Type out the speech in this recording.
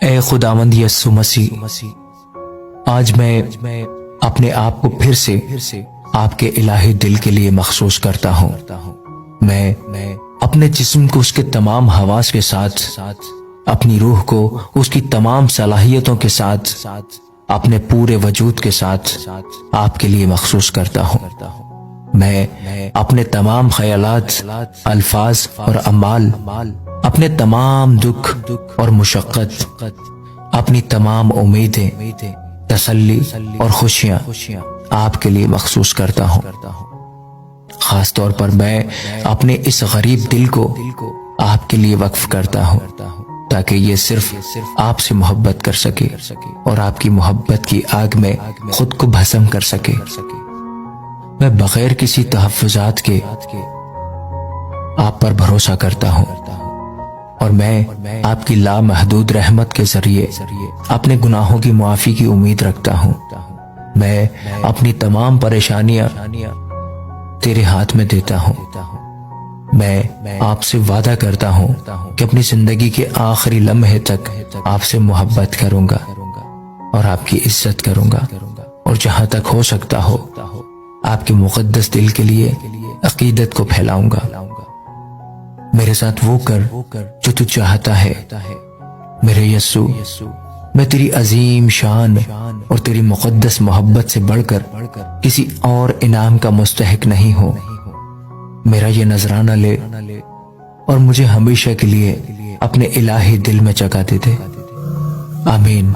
اے خداوند یسوع مسیح، آج میں اپنے آپ کو پھر سے آپ کے الہی دل کے لیے مخصوص کرتا ہوں۔ میں اپنے جسم کو اس کے تمام حواس کے ساتھ، اپنی روح کو اس کی تمام صلاحیتوں کے ساتھ، اپنے پورے وجود کے ساتھ آپ کے لیے مخصوص کرتا ہوں۔ میں اپنے تمام خیالات، الفاظ اور اعمال، اپنے تمام دکھ اور مشقت، اپنی تمام امیدیں، تسلی اور خوشیاں آپ کے لیے مخصوص کرتا ہوں۔ خاص طور پر میں اپنے اس غریب دل کو آپ کے لیے وقف کرتا ہوں، تاکہ یہ صرف آپ سے محبت کر سکے اور آپ کی محبت کی آگ میں خود کو بھسم کر سکے۔ میں بغیر کسی تحفظات کے آپ پر بھروسہ کرتا ہوں، اور میں آپ کی لامحدود رحمت کے ذریعے اپنے گناہوں کی معافی کی امید رکھتا ہوں۔ میں اپنی تمام پریشانیاں تیرے ہاتھ میں دیتا ہوں۔ میں آپ سے وعدہ کرتا ہوں کہ اپنی زندگی کے آخری لمحے تک آپ سے محبت کروں گا اور آپ کی عزت کروں گا، اور جہاں تک ہو سکتا ہو آپ کے مقدس دل کے لیے عقیدت کو پھیلاؤں گا۔ میرے ساتھ وہ کر جو تو چاہتا ہے میرے یسوع۔ میں تیری عظیم شان اور تیری مقدس محبت سے بڑھ کر کسی اور انعام کا مستحق نہیں ہوں۔ میرا یہ نذرانہ لے اور مجھے ہمیشہ کے لیے اپنے الہی دل میں جگہ دے دے۔ آمین۔